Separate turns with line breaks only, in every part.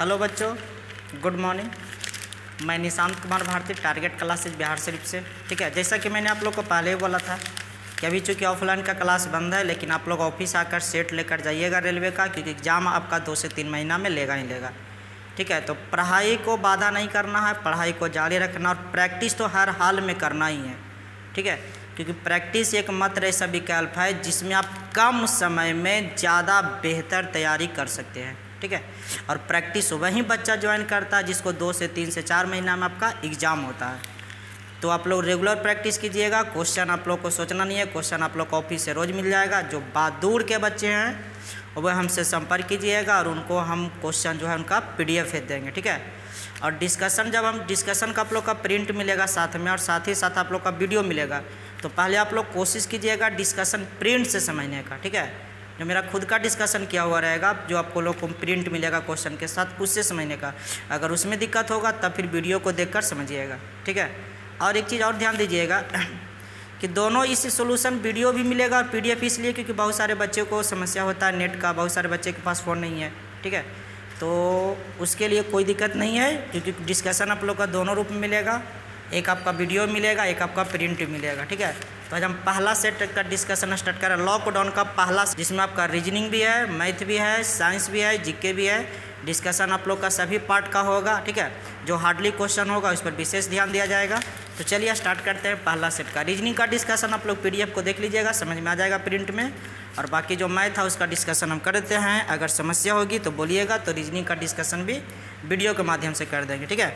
Hello बच्चों, good morning. मैं Nishant Kumar Bharti, target classes Bihar Sharif से। ठीक है, जैसा कि मैंने आप लोग को पहले ही बोला था कि अभी चूँकि ऑफलाइन का क्लास बंद है, लेकिन आप लोग ऑफिस आकर सेट लेकर जाइएगा रेलवे का, क्योंकि एग्ज़ाम आपका 2 से 3 महीना में लेगा ही लेगा। ठीक है, तो पढ़ाई को बाधा नहीं करना है, पढ़ाई को जारी रखना और प्रैक्टिस तो हर हाल में करना ही है। ठीक है, क्योंकि प्रैक्टिस एकमात्र ऐसा विकल्प है जिसमें आप कम समय में ज़्यादा बेहतर तैयारी कर सकते हैं। ठीक है, और प्रैक्टिस वही बच्चा ज्वाइन करता है जिसको 2 से 3 से 4 महीना में आपका एग्ज़ाम होता है। तो आप लोग रेगुलर प्रैक्टिस कीजिएगा। क्वेश्चन आप लोग को सोचना नहीं है, क्वेश्चन आप लोग को ऑफिस से रोज़ मिल जाएगा। जो दूर के बच्चे हैं वह हमसे संपर्क कीजिएगा और उनको हम क्वेश्चन जो है उनका PDF भेज देंगे। ठीक है, और डिस्कशन जब हम डिस्कशन का आप लोग का प्रिंट मिलेगा साथ में, और साथ ही साथ आप लोग का वीडियो मिलेगा, तो पहले आप लोग कोशिश कीजिएगा डिस्कशन प्रिंट से समझने का। ठीक है, जो मेरा खुद का डिस्कशन किया हुआ रहेगा, जो आपको लोग को प्रिंट मिलेगा क्वेश्चन के साथ, उससे समझने का। अगर उसमें दिक्कत होगा तब फिर वीडियो को देखकर समझिएगा। ठीक है, और एक चीज़ और ध्यान दीजिएगा कि दोनों इस सोल्यूशन वीडियो भी मिलेगा और PDF इसलिए क्योंकि बहुत सारे बच्चों को समस्या होता है नेट का, बहुत सारे बच्चे के पास फ़ोन नहीं है। ठीक है, तो उसके लिए कोई दिक्कत नहीं है, क्योंकि डिस्कशन आप लोग का दोनों रूप में मिलेगा। एक आपका वीडियो मिलेगा, एक आपका प्रिंट मिलेगा। ठीक है, तो आज हम पहला सेट का डिस्कशन स्टार्ट करें। लॉकडाउन का पहला, जिसमें आपका रीजनिंग भी है, मैथ भी है, साइंस भी है, GK भी है। डिस्कशन आप लोग का सभी पार्ट का होगा। ठीक है, जो हार्डली क्वेश्चन होगा उस पर विशेष ध्यान दिया जाएगा। तो चलिए स्टार्ट करते हैं पहला सेट का। रीजनिंग का डिस्कशन आप लोग PDF को देख लीजिएगा, समझ में आ जाएगा प्रिंट में। और बाकी जो मैथ है उसका डिस्कशन हम कर देते हैं। अगर समस्या होगी तो बोलिएगा, तो रीजनिंग का डिस्कशन भी वीडियो के माध्यम से कर देंगे। ठीक है,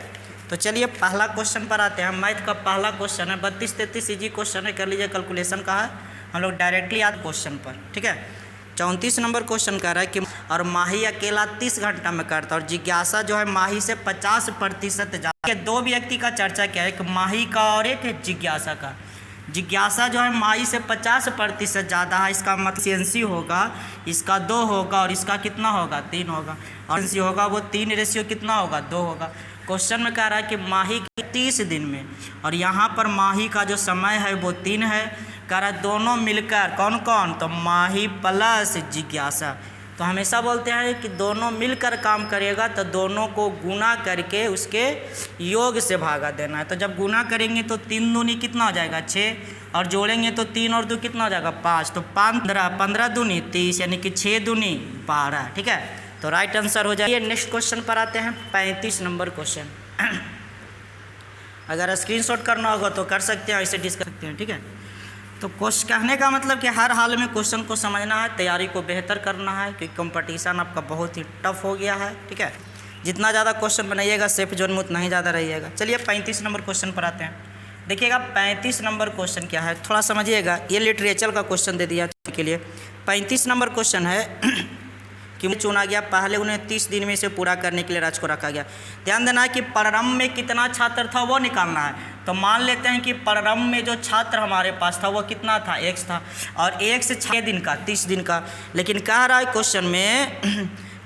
तो चलिए पहला क्वेश्चन पर आते हैं। मैथ का पहला क्वेश्चन है 32-33 इजी क्वेश्चन है, कर लीजिए, कैलकुलेशन का है। हम लोग डायरेक्टली आते क्वेश्चन पर। ठीक है, 34 नंबर क्वेश्चन कह रहा है कि और माही अकेला 30 घंटा में करता है और जिज्ञासा जो है माही से 50% ज़्यादा। दो व्यक्ति का चर्चा किया है, एक माही का और एक जिज्ञासा का। जिज्ञासा जो है माही से 50% ज़्यादा है, इसका मतलब एफिशिएंसी होगा, इसका 2 होगा और इसका कितना होगा, 3 होगा। और एफिशिएंसी होगा वो 3 रेशियो कितना होगा, 2 होगा। क्वेश्चन में कह रहा है कि माही के 30 दिन में, और यहाँ पर माही का जो समय है वो 3 है। कह रहा है दोनों मिलकर, कौन कौन, तो माही प्लस जिज्ञासा। तो हमेशा बोलते हैं कि दोनों मिलकर काम करेगा तो दोनों को गुना करके उसके योग से भागा देना है। तो जब गुना करेंगे तो 3 दूनी कितना हो जाएगा, 6, और जोड़ेंगे तो 3 और 2 कितना हो जाएगा, 5। तो 15 दूनी 30, यानी कि 6 दूनी 12। ठीक है, तो राइट आंसर हो जाएगा। नेक्स्ट क्वेश्चन पर आते हैं, 35 नंबर क्वेश्चन। अगर स्क्रीनशॉट करना होगा तो कर सकते हैं, ऐसे डिस्कस सकते हैं। ठीक है, तो क्वेश्चन कहने का मतलब कि हर हाल में क्वेश्चन को समझना है, तैयारी को बेहतर करना है, क्योंकि कंपटीशन आपका बहुत ही टफ हो गया है। ठीक है, जितना ज़्यादा क्वेश्चन बनाइएगा सेफ जोन में उतना ही ज़्यादा रहिएगा। चलिए 35 नंबर क्वेश्चन पर आते हैं। देखिएगा 35 नंबर क्वेश्चन क्या है, थोड़ा समझिएगा। ये लिटरेचर का क्वेश्चन दे दिया के लिए। 35 नंबर क्वेश्चन है कि चुना गया, पहले उन्हें 30 दिन में इसे पूरा करने के लिए राज्य को रखा गया। ध्यान देना है कि प्रारंभ में कितना छात्र था वो निकालना है। तो मान लेते हैं कि प्रारंभ में जो छात्र हमारे पास था वो कितना था, X था, और 1 से 6 दिन का, 30 दिन का। लेकिन कह रहा है क्वेश्चन में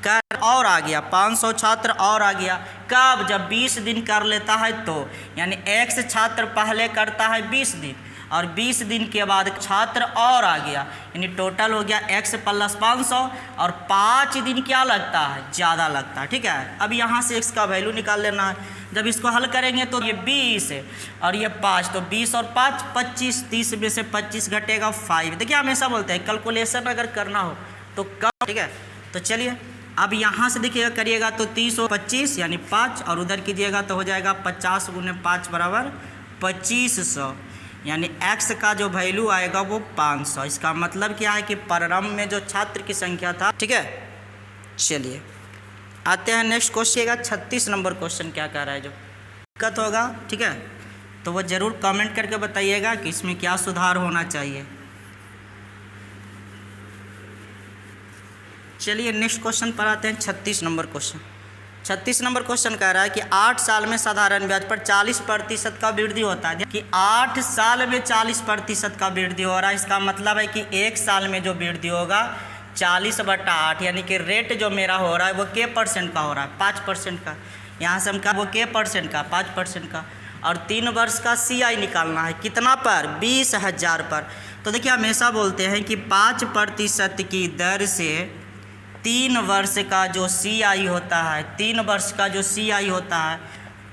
कर और आ गया 500 छात्र और आ गया। कब, जब 20 दिन कर लेता है तो, यानी X छात्र पहले करता है 20 दिन और 20 दिन के बाद छात्र और आ गया, यानी टोटल हो गया X + 500, और 5 दिन क्या लगता है, ज़्यादा लगता है। ठीक है, अब यहाँ से X का वैल्यू निकाल लेना है। जब इसको हल करेंगे तो ये 20 है और ये 5, तो 20 और 5 25, 30 में से 25 घटेगा 5। देखिए हमेशा बोलते हैं कैलकुलेशन अगर करना हो तो कम। ठीक है, तो चलिए अब यहाँ से देखिएगा, करिएगा तो 30 और 25 यानी 5, और उधर कीजिएगा तो हो जाएगा 50 × 5 = 2500, यानी X का जो वैल्यू आएगा वो 500। इसका मतलब क्या है कि प्रारंभ में जो छात्र की संख्या था। ठीक है, चलिए आते हैं नेक्स्ट क्वेश्चन। 36 नंबर क्वेश्चन क्या कह रहा है, जो दिक्कत होगा, ठीक है, तो वो ज़रूर कमेंट करके बताइएगा कि इसमें क्या सुधार होना चाहिए। चलिए नेक्स्ट क्वेश्चन पर आते हैं। 36 नंबर क्वेश्चन। 36 नंबर क्वेश्चन कह रहा है कि 8 साल में साधारण ब्याज पर 40% का वृद्धि होता है। कि 8 साल में 40% का वृद्धि हो रहा है, इसका मतलब है कि 1 साल में जो वृद्धि होगा 40/8, यानी कि रेट जो मेरा हो रहा है वो % का हो रहा है, 5% का। यहाँ से हम कहा वो % का, 5% का। और 3 वर्ष का CI निकालना है, कितना पर, 20,000 पर। तो देखिए हमेशा बोलते हैं कि 5% की दर से 3 वर्ष का जो CI होता है, 3 वर्ष का जो CI होता है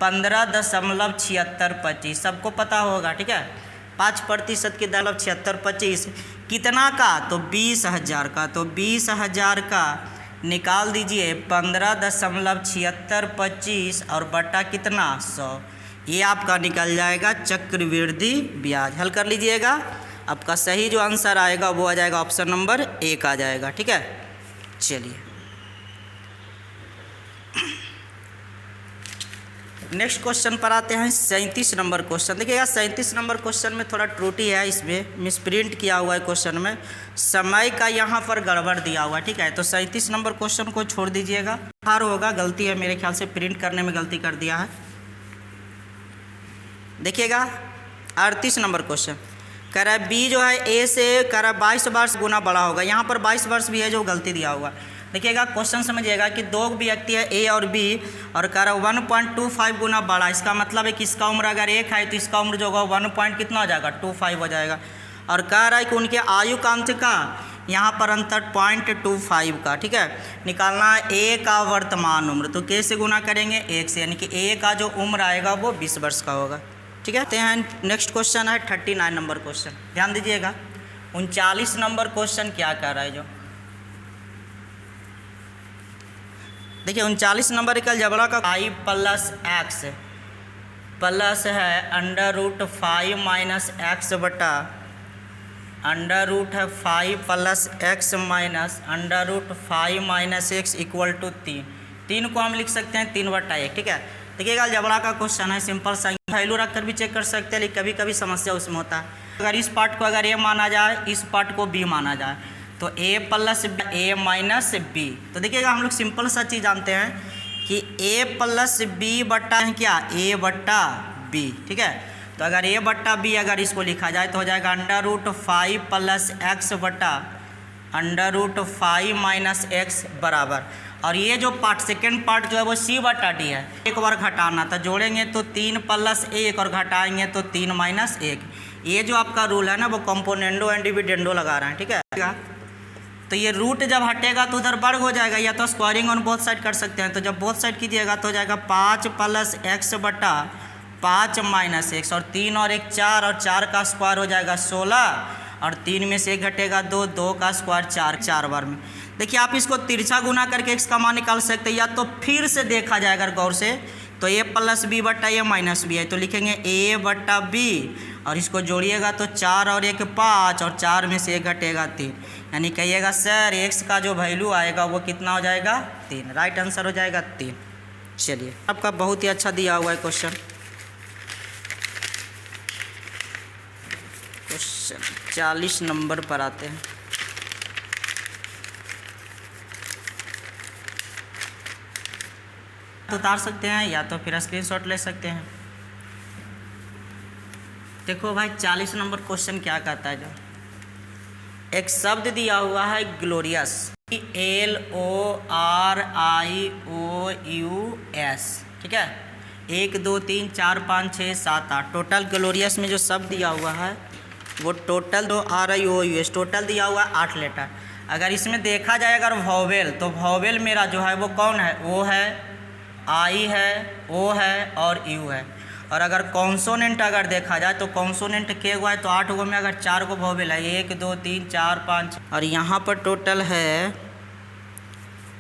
15.7625, सबको पता होगा, ठीक है। 5% की दर 7625 कितना का, तो 20,000 का। तो 20,000 का निकाल दीजिए 15.7625 और बटा कितना 100, ये आपका निकल जाएगा चक्रवृद्धि ब्याज। हल कर लीजिएगा, आपका सही जो आंसर आएगा वो आ जाएगा ऑप्शन नंबर 1 आ जाएगा, ठीक है। चलिए नेक्स्ट क्वेश्चन पर आते हैं। 37 नंबर क्वेश्चन देखिएगा। 37 नंबर क्वेश्चन में थोड़ा त्रुटि है, इसमें मिसप्रिंट किया हुआ है क्वेश्चन में, समय का यहाँ पर गड़बड़ दिया हुआ है, ठीक है। तो 37 नंबर क्वेश्चन को छोड़ दीजिएगा, हार होगा, गलती है मेरे ख्याल से, प्रिंट करने में गलती कर दिया है। देखिएगा 38 नंबर क्वेश्चन कह रहा है बी जो है ए से कह रहा है 22 वर्ष गुना बड़ा होगा। यहाँ पर 22 वर्ष भी है जो गलती दिया हुआ। देखिएगा क्वेश्चन समझिएगा कि दो व्यक्ति है ए और बी और कह रहा है 1.25 गुना बड़ा। इसका मतलब है कि इसका उम्र अगर 1 है तो इसका उम्र जो होगा 1 पॉइंट कितना हो जाएगा 25 हो जाएगा। और कह रहा है कि उनके आयु कांत का यहाँ पर अंतर 0.25 का, ठीक है। निकालना है ए का वर्तमान उम्र, तो कैसे गुना करेंगे 1 से, यानी कि ए का जो उम्र आएगा वो 20 वर्ष का होगा, ठीक है। तो यहाँ नेक्स्ट क्वेश्चन है 39 नंबर क्वेश्चन, ध्यान दीजिएगा। 39 नंबर क्वेश्चन क्या कह रहा है जो देखिए 39 नंबर का अलजेब्रा का i प्लस एक्स प्लस है √5 - x बटा √ 5 plus x minus √5 - x equal to 3 को हम लिख सकते हैं 3/1, ठीक है। देखिएगा अलजेब्रा का क्वेश्चन है, सिंपल सा, वैल्यू रख कर भी चेक कर सकते हैं, लेकिन कभी कभी समस्या उसमें होता है। अगर इस पार्ट को अगर a माना जाए, इस पार्ट को b माना जाए, तो a plus a minus b। तो देखिएगा हम लोग सिंपल सा चीज़ जानते हैं कि a प्लस b बट्टा है क्या a बट्टा b, ठीक है। तो अगर a बट्टा b अगर इसको लिखा जाए तो हो जाएगा √5 प्लस x बट्टा √5 माइनस x बराबर। और ये जो पार्ट सेकेंड पार्ट जो है वो c बटा d है, एक बार घटाना, तो जोड़ेंगे तो 3 प्लस 1 और घटाएंगे तो 3 माइनस 1। ये जो आपका रूल है ना वो कंपोनेंडो एंड डिविडेंडो लगा रहे हैं, ठीक है। तो ये रूट जब हटेगा तो उधर वर्ग हो जाएगा, या तो स्क्वायरिंग ऑन बोथ साइड कर सकते हैं। तो जब बोथ साइड कीजिएगा तो हो जाएगा 5 प्लस x बटा 5 माइनस x, और 3 और 1 4, और 4 का स्क्वायर हो जाएगा 16, और 3 में से 1 घटेगा 2, 2 का स्क्वायर 4, 4 बार में। देखिए आप इसको तिरछा गुना करके x का मान निकाल सकते हैं, या तो फिर से देखा जाएगा अगर गौर से, तो a प्लस b बट्टा a माइनस b है, तो लिखेंगे a बट्टा b, और इसको जोड़िएगा तो 4 और 1 5, और 4 में से 1 घटेगा 3, यानी कहिएगा सर x का जो वैल्यू आएगा वो कितना हो जाएगा 3, राइट आंसर हो जाएगा 3। चलिए आपका बहुत ही अच्छा दिया हुआ है क्वेश्चन 40 नंबर पर आते हैं। तो उतार सकते हैं या तो फिर स्क्रीनशॉट ले सकते हैं। देखो भाई 40 नंबर क्वेश्चन क्या कहता है, जो एक शब्द दिया हुआ है ग्लोरियस, GLORIOUS, ठीक है। 1 2 3 4 5 6 7 8 टोटल ग्लोरियस में जो शब्द दिया हुआ है वो टोटल RIOUS टोटल दिया हुआ है 8 लेटर। अगर इसमें देखा जाए अगर वॉवेल, तो वॉवेल मेरा जो है वो कौन है, O है, I है, O है और U है। और अगर कॉन्सोनेंट अगर देखा जाए तो कॉन्सोनेंट के हुआ है, तो 8 गो में अगर 4 गो वॉवेल है, 1 2 3 4 5, और यहाँ पर टोटल है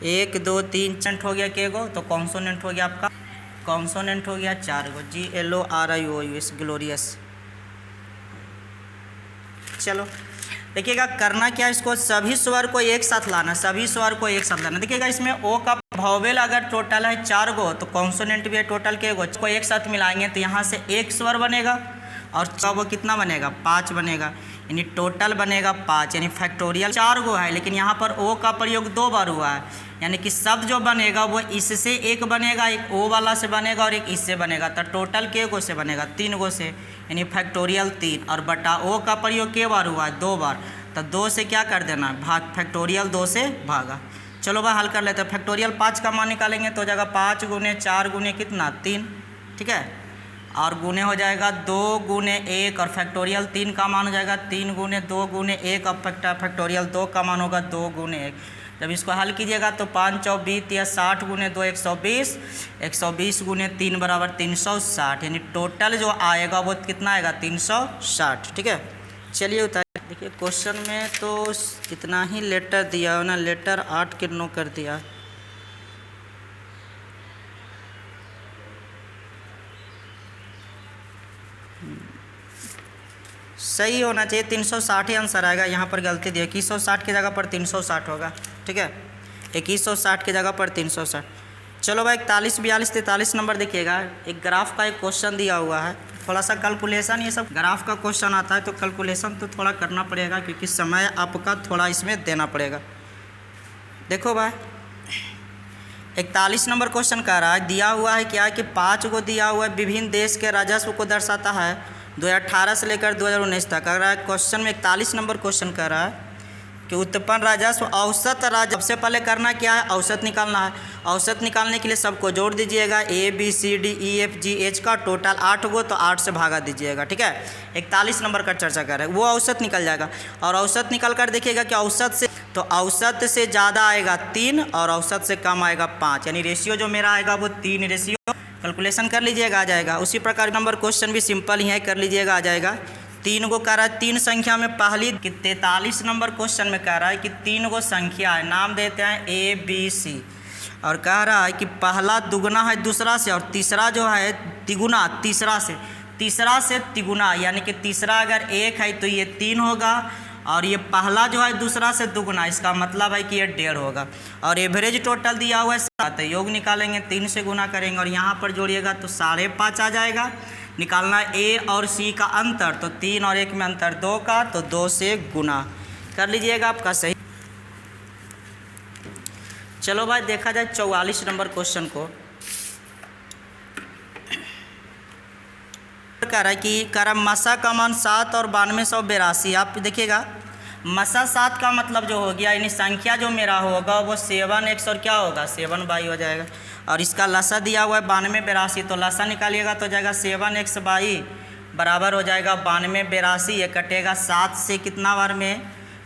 1 2 3 4 हो गया के गो, तो कॉन्सोनेंट हो गया आपका, कॉन्सोनेंट हो गया 4 गो, GLORIOUS ग्लोरियस। चलो देखिएगा करना क्या, इसको सभी स्वर को एक साथ लाना, सभी स्वर को एक साथ लाना। देखिएगा इसमें ओ का वॉवेल अगर टोटल है 4 गो, तो कॉन्सोनेंट भी है टोटल के गो, को एक साथ मिलाएंगे तो यहाँ से एक स्वर बनेगा, और वो कितना बनेगा 5 बनेगा, यानी टोटल बनेगा 5, यानी फैक्टोरियल 4 गो है, लेकिन यहाँ पर ओ का प्रयोग 2 बार हुआ है, यानी कि शब्द जो बनेगा वो इससे एक बनेगा, एक ओ वाला से बनेगा और एक इससे बनेगा, तो टोटल के गो से बनेगा 3 गो से, यानी फैक्टोरियल 3, और बटा ओ का प्रयोग के बार हुआ है 2 बार, तो 2 से क्या कर देना भाग, फैक्टोरियल 2 से भागा। चलो भाई हल कर लेते हैं। फैक्टोरियल 5 का मान निकालेंगे तो हो जाएगा 5 गुने 4 गुने कितना 3, ठीक है, और गुने हो जाएगा 2 गुने 1, और फैक्टोरियल 3 का मान हो जाएगा 3 गुने 2 गुने 1, और फैक्टोरियल 2 का मान होगा 2 गुने 1, जब इसको हल कीजिएगा तो 5 चौ 20 या 60 गुने 2 120, 120 गुने 3 बराबर 360, यानी टोटल जो आएगा वो कितना आएगा 360। ठीक है, चलिए उतार। देखिए क्वेश्चन में तो इतना ही लेटर दिया हो ना, लेटर 8 के 9 कर दिया। सही होना चाहिए, 360 ही आंसर आएगा। यहाँ पर गलती दी है, 2160 की जगह पर 360 होगा। ठीक है, 2160 की जगह पर 360। चलो भाई 41 42 43 नंबर देखिएगा। एक ग्राफ का एक क्वेश्चन दिया हुआ है, थोड़ा सा कैलकुलेशन, ये सब ग्राफ का क्वेश्चन आता है तो कैलकुलेशन तो थोड़ा करना पड़ेगा, क्योंकि समय आपका थोड़ा इसमें देना पड़ेगा। देखो भाई 41 नंबर क्वेश्चन कह रहा है, दिया हुआ है क्या कि 5 को दिया हुआ है विभिन्न देश के राजस्व को दर्शाता है 2018 से लेकर 2019 तक। अगर क्वेश्चन में 41 नंबर क्वेश्चन कर रहा है कि उत्पन्न राजस्व औसत राजस्व, सबसे पहले करना क्या है, औसत निकालना है। औसत निकालने के लिए सबको जोड़ दीजिएगा, ABCDEFGH का टोटल 8 गो, तो 8 से भागा दीजिएगा। ठीक है, 41 नंबर का चर्चा कर रहे हैं, वो औसत निकल जाएगा। और औसत निकल कर देखिएगा कि औसत से, तो औसत से ज़्यादा आएगा 3 और औसत से कम आएगा 5, यानी रेशियो जो मेरा आएगा वो 3 रेशियो। कैलकुलेशन कर लीजिएगा, आ जाएगा। उसी प्रकार नंबर क्वेश्चन भी सिंपल ही है, कर लीजिएगा, आ जाएगा। 3 को कह रहा है 3 संख्या में पहली, कि 43 नंबर क्वेश्चन में कह रहा है कि 3 गो संख्या है, नाम देते हैं ABC, और कह रहा है कि पहला दुगुना है दूसरा से, और तीसरा जो है तिगुना तीसरा से, तीसरा से तिगुना, यानी कि तीसरा अगर 1 है तो ये 3 होगा, और ये पहला जो है दूसरा से दुगुना, इसका मतलब है कि ये 1.5 होगा। और एवरेज टोटल दिया हुआ है 7, योग निकालेंगे, 3 से गुना करेंगे और यहाँ पर जोड़िएगा तो 5.5 आ जाएगा। निकालना A और C का अंतर, तो 3 और 1 में अंतर 2 का, तो 2 से गुना कर लीजिएगा, आपका सही। चलो भाई देखा जाए 44 नंबर क्वेश्चन को। कह रहा है कि मसा का मान 7 और 9282। आप देखिएगा मसा 7 का मतलब जो हो गया, यानी संख्या जो मेरा होगा वो 7x और क्या होगा 7y हो जाएगा। और इसका लसा दिया हुआ है 9282, तो लसा निकालिएगा तो जाएगा 7x/y बराबर हो जाएगा 9282। ये कटेगा 7 से कितना बार में,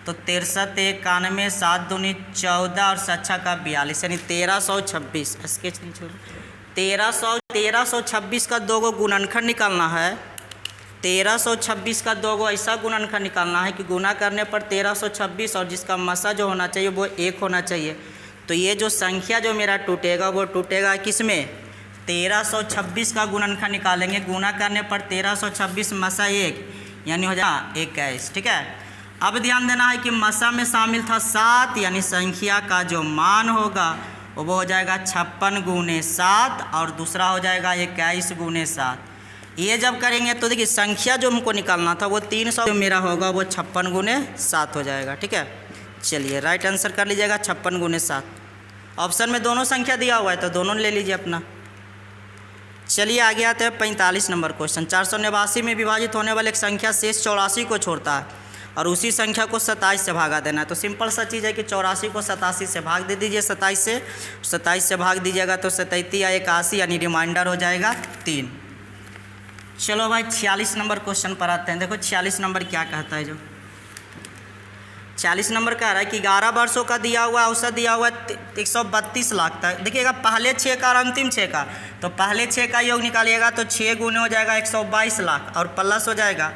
तो 63 91 7 दूनी 14 और 6 का 42, यानी 1326। स्केच नहीं छोड़, 1326 का 2 गो गुणनखंड निकालना है। 1326 का 2 गो ऐसा गुणनखंड निकालना है कि गुना करने पर 1326, और जिसका मसा जो होना चाहिए वो 1 होना चाहिए। तो ये जो संख्या जो मेरा टूटेगा वो टूटेगा किस में, 1326 का गुणनखंड निकालेंगे, गुना करने पर 1326 मसा 1, यानी हो जाएगा 21। ठीक है, अब ध्यान देना है कि मसा में शामिल था 7, यानी संख्या का जो मान होगा वो हो जाएगा 56 गुने 7, और दूसरा हो जाएगा 21 गुने 7। ये जब करेंगे तो देखिए संख्या जो हमको निकालना था वो 300 जो मेरा होगा वो 56 गुने 7 हो जाएगा। ठीक है, चलिए राइट आंसर कर लीजिएगा 56 गुने 7। ऑप्शन में दोनों संख्या दिया हुआ है तो दोनों ले लीजिए अपना। चलिए आगे आते हैं 45 नंबर क्वेश्चन। 489 में विभाजित होने वाले एक संख्या शेष 84 को छोड़ता है और उसी संख्या को 27 से भागा देना है। तो सिंपल सा चीज़ है कि 84 को 87 से भाग दे दीजिए, 27 से भाग दीजिएगा तो 37 या 81, यानी रिमाइंडर हो जाएगा 3। चलो भाई 46 नंबर क्वेश्चन पर आते हैं। देखो 46 नंबर क्या कहता है, जो 40 नंबर कह रहा है कि 11 वर्षों का दिया हुआ औसत दिया हुआ 132 लाख तक। देखिएगा पहले 6 का और अंतिम 6 का, तो पहले 6 का योग निकालिएगा तो 6 गुने हो जाएगा 122 लाख, और प्लस हो जाएगा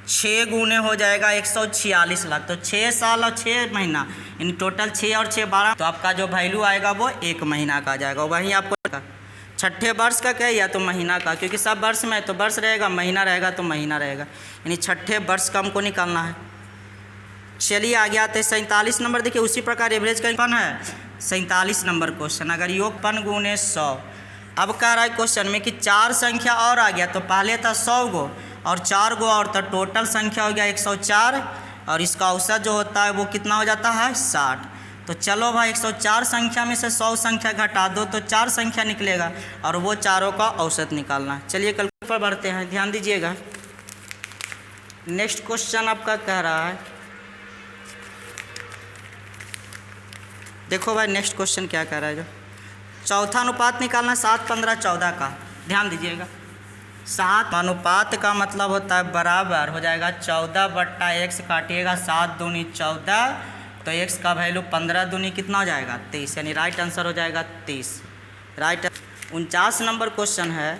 6 गुने हो जाएगा 146 लाख। तो 6 साल और 6 महीना, यानी टोटल 6 और 6 12, तो आपका जो वैल्यू आएगा वो 1 महीना का आ जाएगा। वहीं आपको छठे वर्ष का क्या, या तो महीना का, क्योंकि सब वर्ष में तो वर्ष रहेगा, महीना रहेगा तो महीना रहेगा, यानी छठे वर्ष का हमको निकालना है। चलिए आगे आते हैं 47 नंबर। देखिए उसी प्रकार एवरेज का पन है 47 नंबर क्वेश्चन। अगर योग पन गुने 100, अब कह रहा है क्वेश्चन में कि 4 संख्या और आ गया, तो पहले था 100 गो और 4 गो और, तो टोटल संख्या हो गया 104, और इसका औसत जो होता है वो कितना हो जाता है 60। तो चलो भाई 104 संख्या में से 100 संख्या घटा दो तो 4 संख्या निकलेगा, और वो चारों का औसत निकालना है। चलिए कल पर बढ़ते हैं, ध्यान दीजिएगा। नेक्स्ट क्वेश्चन आपका कह रहा है, देखो भाई नेक्स्ट क्वेश्चन क्या कह रहा है, जो चौथा अनुपात निकालना 7 15 14 का। ध्यान दीजिएगा, 7 अनुपात का मतलब होता है बराबर हो जाएगा 14/x, काटिएगा 7 दूनी 14, तो x का वैल्यू 15 दूनी कितना हो जाएगा 23, यानी राइट आंसर हो जाएगा 30। राइट 49 नंबर क्वेश्चन है,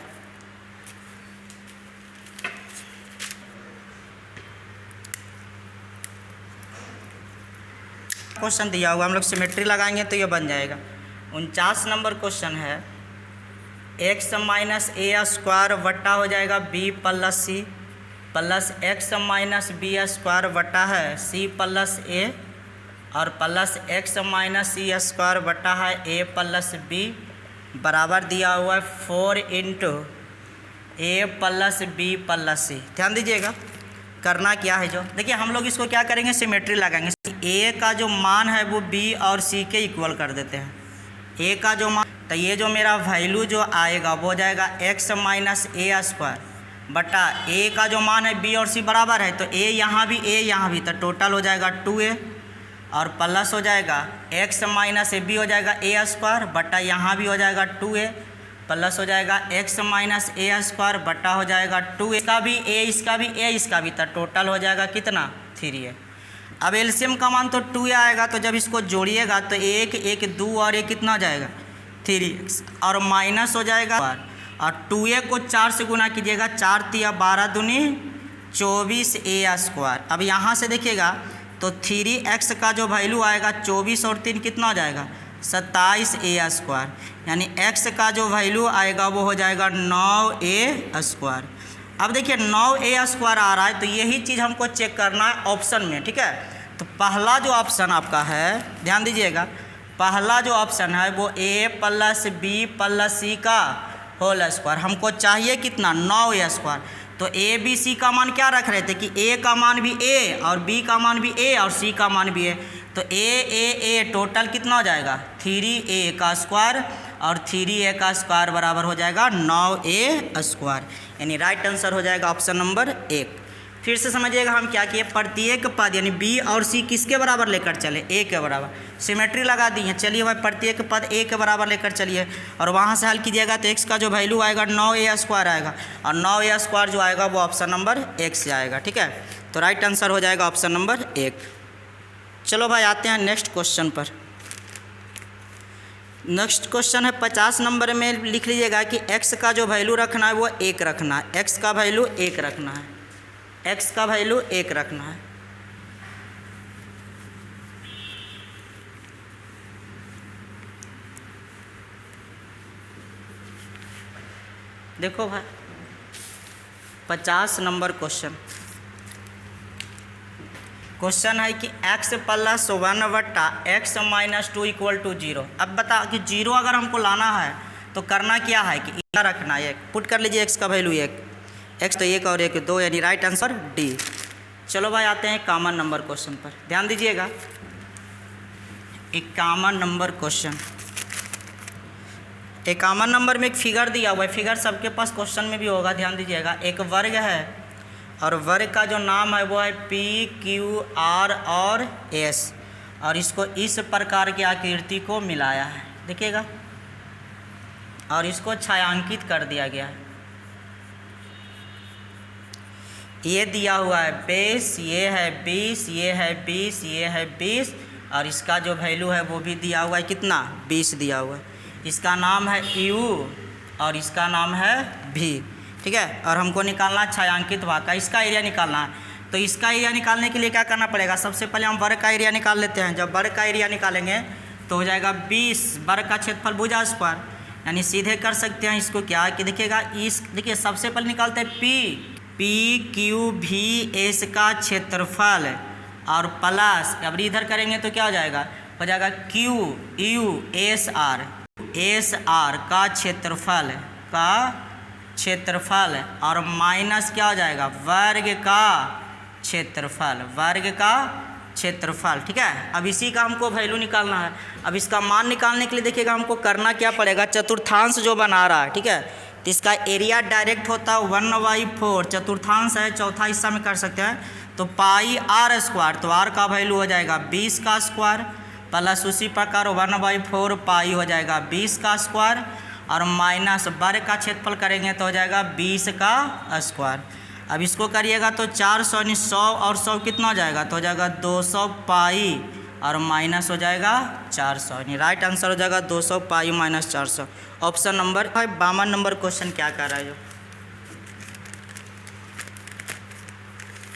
क्वेश्चन दिया हुआ हम लोग सिमेट्री लगाएंगे तो ये बन जाएगा। 49 नंबर क्वेश्चन है, x माइनस ए स्क्वायर वट्टा हो जाएगा b plus C plus x minus B square वट्टा है c प्लस ए और plus x minus C square वट्टा है a प्लस बी बराबर दिया हुआ है 4 into A plus B plus C. ध्यान दीजिएगा करना क्या है, जो देखिए हम लोग इसको क्या करेंगे सिमेट्री लगाएंगे। a का जो मान है वो b और c के इक्वल कर देते हैं। a का जो मान, तो ये जो मेरा वैल्यू जो आएगा वो हो जाएगा x माइनस ए स्क्वायर बटा a का जो मान है b और c बराबर है, तो a यहाँ भी तो टोटल हो जाएगा 2a और प्लस हो जाएगा x माइनस ए b हो जाएगा a स्क्वायर बटा यहाँ भी हो जाएगा 2a प्लस हो जाएगा x माइनस ए स्क्वायर बटा हो जाएगा 2, इसका भी a इसका भी a इसका भी, तो टोटल हो जाएगा कितना 3a। अब एलसीएम का मान तो 2a आएगा, तो जब इसको जोड़िएगा तो 1 1 2 और ये कितना हो जाएगा 3x और माइनस हो जाएगा और 2a को 4 से गुना कीजिएगा, 4 तिया 12 दूनी 24a स्क्वायर। अब यहाँ से देखिएगा तो 3x का जो वैल्यू आएगा 24 और 3 कितना हो जाएगा 27a स्क्वायर, यानी x का जो वैल्यू आएगा वो हो जाएगा 9a स्क्वायर। अब देखिए 9a स्क्वायर आ रहा है, तो यही चीज़ हमको चेक करना है ऑप्शन में, ठीक है। तो पहला जो ऑप्शन आपका है, ध्यान दीजिएगा, पहला जो ऑप्शन है वो a प्लस बी प्लस सी का होल स्क्वायर, हमको चाहिए कितना 9a स्क्वायर। तो a b c का मान क्या रख रहे थे कि a का मान भी a और b का मान भी a और c का मान भी a, तो a टोटल कितना हो जाएगा 3a का स्क्वायर और 3a का स्क्वायर बराबर हो जाएगा 9a स्क्वायर, यानी राइट आंसर हो जाएगा ऑप्शन नंबर 1। फिर से समझिएगा हम क्या किए, प्रत्येक पद यानी b और c किसके बराबर लेकर चले a के बराबर, सिमेट्री लगा दी है। चलिए भाई प्रत्येक पद a के बराबर लेकर चलिए और वहाँ से हल कीजिएगा तो x का जो वैल्यू आएगा 9a स्क्वायर आएगा और 9a स्क्वायर जो आएगा वो ऑप्शन नंबर 1 से आएगा, ठीक है। तो राइट आंसर हो जाएगा ऑप्शन नंबर 1। चलो भाई आते हैं नेक्स्ट क्वेश्चन पर। नेक्स्ट क्वेश्चन है 50 नंबर में, लिख लीजिएगा कि x का जो वैल्यू रखना है वो 1 रखना है, x का वैल्यू 1 रखना है, x का वैल्यू 1 रखना है। देखो भाई 50 नंबर क्वेश्चन है कि x प्लस 1 बट्टा x माइनस 2 इक्वल टू 0। अब बता कि 0 अगर हमको लाना है तो करना क्या है कि क्या रखना है, पुट कर लीजिए x का वैल्यू 1, x तो 1 और 1 2, यानी राइट आंसर डी। चलो भाई आते हैं कॉमन नंबर क्वेश्चन पर, ध्यान दीजिएगा। एक कॉमन नंबर क्वेश्चन, एक कॉमन नंबर में एक फिगर दिया हुआ है, फिगर सबके पास क्वेश्चन में भी होगा, ध्यान दीजिएगा। एक वर्ग है और वर्ग का जो नाम है वो है p q r और s और इसको इस प्रकार की आकृति को मिलाया है, देखिएगा, और इसको छायांकित कर दिया गया है। ये दिया हुआ है 20, ये है 20, ये है 20, ये है 20 और इसका जो वैल्यू है वो भी दिया हुआ है कितना 20 दिया हुआ है। इसका नाम है u और इसका नाम है v, ठीक है। और हमको निकालना है छायांकित भाग का, इसका एरिया निकालना है। तो इसका एरिया निकालने के लिए क्या करना पड़ेगा, सबसे पहले हम वर्ग का एरिया निकाल लेते हैं। जब वर्ग का एरिया निकालेंगे तो हो जाएगा 20 वर्ग का क्षेत्रफल भुजा स्क्वायर, यानी सीधे कर सकते हैं इसको क्या कि देखिएगा, इस देखिए सबसे पहले निकालते हैं p q v s का क्षेत्रफल और प्लस, अब इधर करेंगे तो क्या हो जाएगा q u s r का क्षेत्रफल और माइनस क्या हो जाएगा वर्ग का क्षेत्रफल, ठीक है। अब इसी का हमको वैल्यू निकालना है। अब इसका मान निकालने के लिए देखिएगा हमको करना क्या पड़ेगा, चतुर्थांश जो बना रहा है, ठीक है, तो इसका एरिया डायरेक्ट होता है 1/4, चतुर्थांश है चौथा हिस्सा में कर सकते हैं, तो पाई r स्क्वायर, तो r का वैल्यू हो जाएगा 20 का स्क्वायर प्लस उसी प्रकार 1/4 पाई हो जाएगा 20 का स्क्वायर और माइनस वर्ग का क्षेत्रफल करेंगे तो हो जाएगा 20 का स्क्वायर। अब इसको करिएगा तो 400 यानी 100 और 100 कितना हो जाएगा, तो हो जाएगा 200 पाई और माइनस हो जाएगा 400, यानी राइट आंसर हो जाएगा 200 pi minus 400। Option number 52 number question क्या कर रहा है जो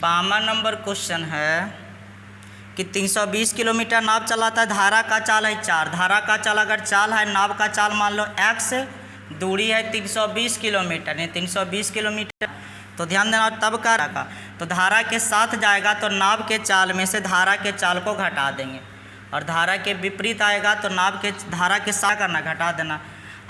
52 नंबर क्वेश्चन है कि 320 किलोमीटर नाव चलाता है, धारा का चाल है 4। धारा का चाल अगर चाल है, नाव का चाल मान लो x, दूरी है 320 किलोमीटर, यानी 320 किलोमीटर। तो ध्यान देना तब का तो धारा के साथ जाएगा तो नाव के चाल में से धारा के चाल को घटा देंगे, और धारा के विपरीत आएगा तो नाव के धारा के साथ करना घटा देना,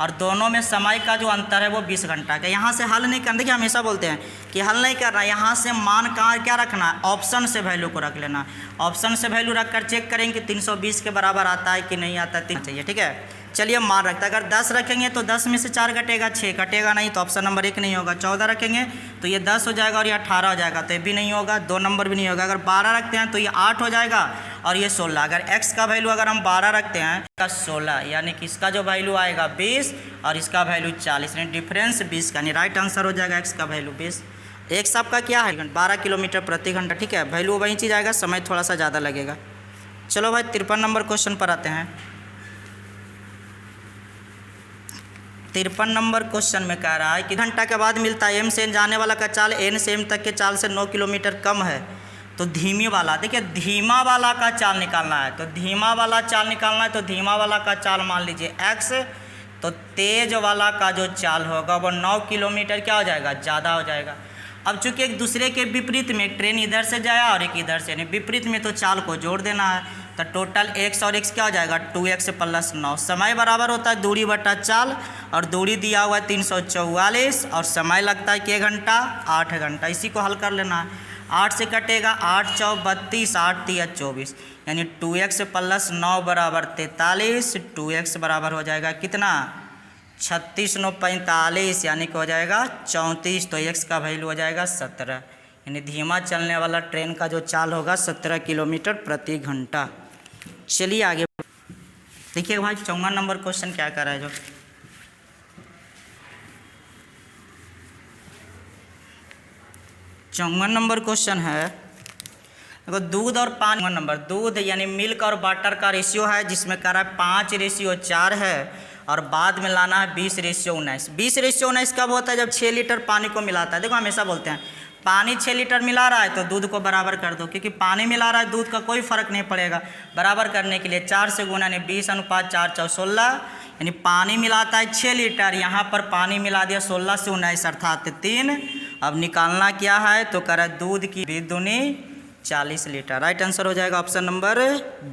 और दोनों में समय का जो अंतर है वो 20 घंटा का। यहाँ से हल नहीं करना, देखिए हमेशा बोलते हैं कि हल नहीं करना, यहाँ से मान कहाँ क्या रखना है, ऑप्शन से वैल्यू को रख लेना। ऑप्शन से वैल्यू रख कर चेक करेंगे कि 320 के बराबर आता है कि नहीं आता है, 3 चाहिए, ठीक है। चलिए मान रखता है, अगर 10 रखेंगे तो 10 में से 4 घटेगा, 6 घटेगा नहीं, तो ऑप्शन नंबर 1 नहीं होगा। 14 रखेंगे तो ये 10 हो जाएगा और ये 18 हो जाएगा, तो ये भी नहीं होगा, 2 नंबर भी नहीं होगा। अगर 12 रखते हैं तो ये 8 हो जाएगा और ये 16। अगर x का वैल्यू अगर हम 12 रखते हैं का 16, यानी कि इसका जो वैल्यू आएगा 20 और इसका वैल्यू 40, यानी डिफरेंस 20 का, यानी राइट आंसर हो जाएगा x का वैल्यू 20। x आपका क्या है 12 किलोमीटर प्रति घंटा, ठीक है। वैल्यू वही चीज़ आएगा, समय थोड़ा सा ज़्यादा लगेगा। चलो भाई 53 नंबर क्वेश्चन पर आते हैं। 53 नंबर क्वेश्चन में कह रहा है कि घंटा के बाद मिलता है m से n जाने वाला का चाल n से m तक के चाल से 9 किलोमीटर कम है, तो धीमी वाला, देखिए धीमा वाला का चाल निकालना है। तो धीमा वाला चाल निकालना है तो धीमा वाला का चाल मान लीजिए x, तो तेज वाला का जो चाल होगा वो 9 किलोमीटर क्या हो जाएगा, ज़्यादा हो जाएगा। अब चूंकि एक दूसरे के विपरीत में एक ट्रेन इधर से जाया और एक इधर से, यानी विपरीत में, तो चाल को जोड़ देना है। तो टोटल x और x क्या हो जाएगा 2x + 9। समय बराबर होता है दूरी बटा चाल, और दूरी दिया हुआ है 344 और समय लगता है कि 1 घंटा 8 घंटा। इसी को हल कर लेना है। 8 से कटेगा 8 × 4 32, 8 × 3 24, यानी 2x + 9 बराबर 43। 2x बराबर हो जाएगा कितना 36 × 9 45, यानी कि हो जाएगा 34। तो x का वैल्यू हो जाएगा 17, यानी धीमा चलने वाला ट्रेन का जो चाल होगा 17 किलोमीटर प्रति घंटा। चलिए आगे देखिए भाई 54 नंबर क्वेश्चन क्या कर रहा है जो 54 नंबर क्वेश्चन है, देखो दूध और पानी नंबर, दूध यानी मिल्क और वाटर का रेशियो है, जिसमें कह रहा है 5:4 है, और बाद में लाना है 20:19। 20:19 कब होता है, जब 6 लीटर पानी को मिलाता है। देखो हमेशा बोलते हैं पानी 6 लीटर मिला रहा है तो दूध को बराबर कर दो, क्योंकि पानी मिला रहा है दूध का कोई फर्क नहीं पड़ेगा। बराबर करने के लिए 4 से गुना, यानी 20:4 = 16, यानी पानी मिलाता है 6 लीटर, यहाँ पर पानी मिला दिया 16 से 19 अर्थात 3। अब निकालना क्या है, तो कह रहा है दूध की 2 दूनी 40 लीटर। राइट आंसर हो जाएगा ऑप्शन नंबर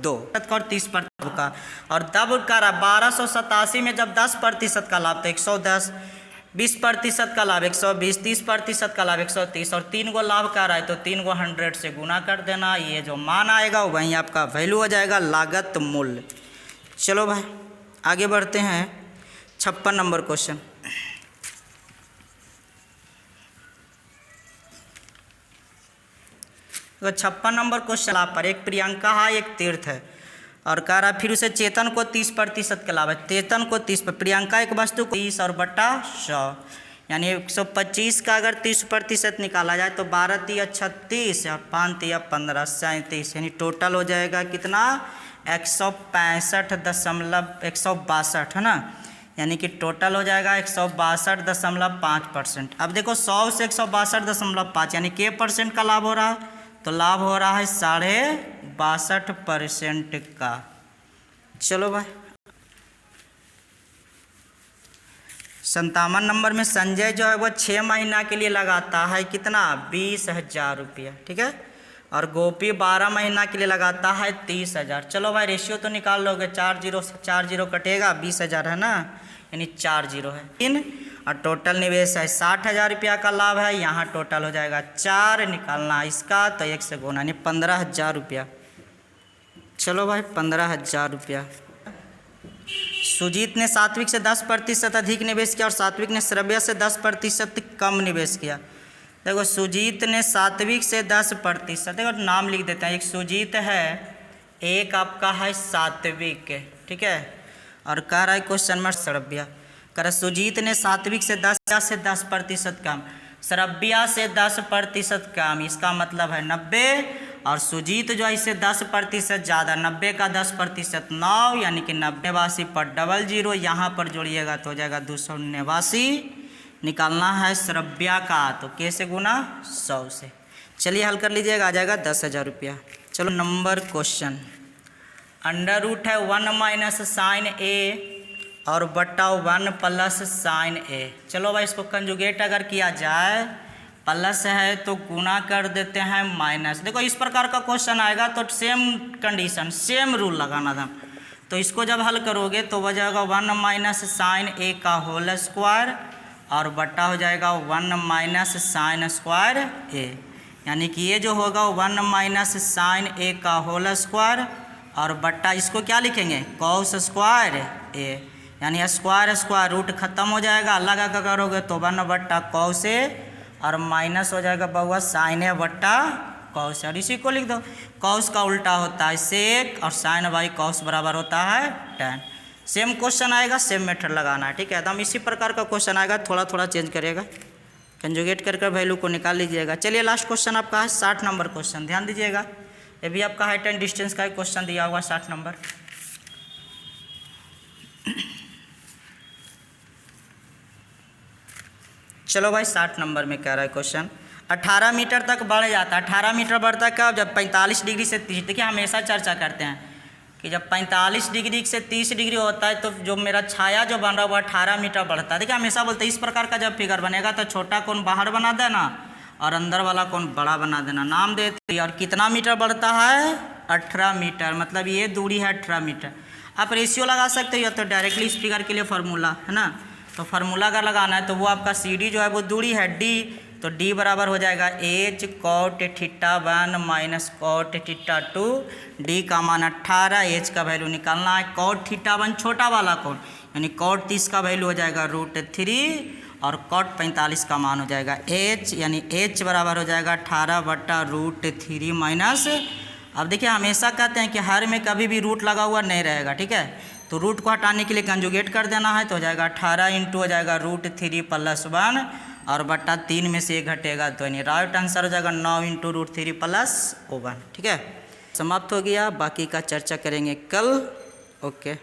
2। और 30% का, और तब कह रहा 1287 में जब 10% का लाभ तो 110, 20% का लाभ 120, 30% का लाभ 130, और 3 गो लाभ का रहा है तो 3 गो 100 से गुना कर देना। ये जो मान आएगा वहीं आपका वैल्यू हो जाएगा लागत मूल्य। चलो भाई आगे बढ़ते हैं 56 नंबर क्वेश्चन। तो 56 नंबर क्वेश्चन आप पर एक प्रियंका है एक तीर्थ है, और कह रहा है फिर उसे चेतन को 30% का लाभ है। चेतन को 30, प्रियंका एक वस्तु को 30 और बटा 100, यानी 125 का अगर 30% निकाला जाए तो 12 × 36 और 5 × 15 37, यानी टोटल हो जाएगा कितना 162 है ना, यानी कि टोटल हो जाएगा 162.5%। अब देखो 100 से 162.5, यानी के % का लाभ हो रहा है, तो लाभ हो रहा है 62.5% का। चलो भाई 57 नंबर में संजय जो है वो 6 महीना के लिए लगाता है कितना 20,000 रुपया, ठीक है, और गोपी 12 महीना के लिए लगाता है 30,000। चलो भाई रेशियो तो निकाल लोगे, 4 0 कटेगा 20,000 है ना, यानी 4 0 है 3, और टोटल निवेश है 60,000 रुपया का लाभ है। यहाँ टोटल हो जाएगा 4, निकालना इसका तो 1 से गुना, यानी 15,000 रुपया। चलो भाई 15,000 रुपया। सुजीत ने सात्विक से 10% अधिक निवेश किया और सात्विक ने श्रव्य से 10% कम निवेश किया। देखो सुजीत ने सात्विक से 10%, देखो नाम लिख देते हैं, एक सुजीत है एक आपका है सात्विक, ठीक है, और कह रहा है क्वेश्चन में श्रव्य, कह रहा सुजीत ने सात्विक से 10% कम, श्रव्य से 10% कम, इसका मतलब है 90, और सुजीत जो है इससे 10% ज़्यादा, 90 का 10% 9, यानी कि 89 पर 00 यहाँ पर जोड़िएगा तो हो जाएगा 289। निकालना है श्रव्या का, तो कैसे गुना 100 से। चलिए हल कर लीजिएगा, आ जाएगा 10,000 रुपया। चलो नंबर क्वेश्चन, अंडर रूट है 1 माइनस साइन ए और बटा 1 प्लस साइन ए। चलो भाई इसको कंजुगेट अगर किया जाए, प्लस है तो गुना कर देते हैं माइनस। देखो इस प्रकार का क्वेश्चन आएगा तो सेम कंडीशन, सेम रूल लगाना था। तो इसको जब हल करोगे तो हो जाएगा 1 माइनस साइन ए का होल स्क्वायर और बटा हो जाएगा 1 माइनस साइन स्क्वायर ए, यानी कि ये जो होगा 1 माइनस साइन ए का होल स्क्वायर और बट्टा इसको क्या लिखेंगे कॉस स्क्वायर ए, यानी स्क्वायर स्क्वायर रूट खत्म हो जाएगा, अलग अगर करोगे तो 1 बट्टा कॉस ए और माइनस हो जाएगा बहुआ साइन ए बट्टा कॉस। और इसी को लिख दो, कॉस का उल्टा होता है सेक और साइन बाई कॉस बराबर होता है tan। सेम क्वेश्चन आएगा, सेम मेथड लगाना है, ठीक है। तो हम इसी प्रकार का क्वेश्चन आएगा, थोड़ा थोड़ा चेंज करेगा, कंजुगेट कर वैल्यू को निकाल लीजिएगा। चलिए लास्ट क्वेश्चन आपका है 60 नंबर क्वेश्चन, ध्यान दीजिएगा। ये भी आपका हाइट एंड डिस्टेंस का एक क्वेश्चन दिया हुआ 60 नंबर। चलो भाई 60 नंबर में कह रहा है क्वेश्चन, 18 मीटर तक बढ़ जाता है। 18 मीटर बढ़ता कब, जब 45 डिग्री से 30। देखिए हमेशा चर्चा करते हैं कि जब 45 डिग्री से 30 डिग्री होता है तो जो मेरा छाया जो बन रहा है वो 18 मीटर बढ़ता है। देखिए हमेशा बोलते हैं इस प्रकार का जब फिगर बनेगा तो छोटा कोण बाहर बना देना और अंदर वाला कोण बड़ा बना देना, नाम देते हैं। और कितना मीटर बढ़ता है 18 मीटर, मतलब ये दूरी है 18 मीटर। आप रेशियो लगा सकते हो या तो डायरेक्टली इस फिगर के लिए फार्मूला है ना, तो फार्मूला अगर लगाना है तो वो आपका सी डी जो है वो दूरी है डी, तो डी बराबर हो जाएगा H cot theta 1 minus cot theta 2। D का मान 18, एच का वैल्यू निकालना है। कॉट थीटा 1 छोटा वाला कोण, यानी कॉट 30 का वैल्यू हो जाएगा √3 और कॉट 45 का मान हो जाएगा एच, यानी एच बराबर हो जाएगा 18 बटा √3 माइनस। अब देखिए हमेशा कहते हैं कि हर में कभी भी रूट लगा हुआ नहीं रहेगा, ठीक है। तो रूट को हटाने के लिए कंजुगेट कर देना है, तो हो जाएगा 18 इंटू हो जाएगा √3 प्लस 1 और बटा 3 में से 1 घटेगा तो यानी राइट आंसर हो जाएगा 9 इंटू √3 प्लस 1, ठीक है। समाप्त हो गया, बाकी का चर्चा करेंगे कल। ओके।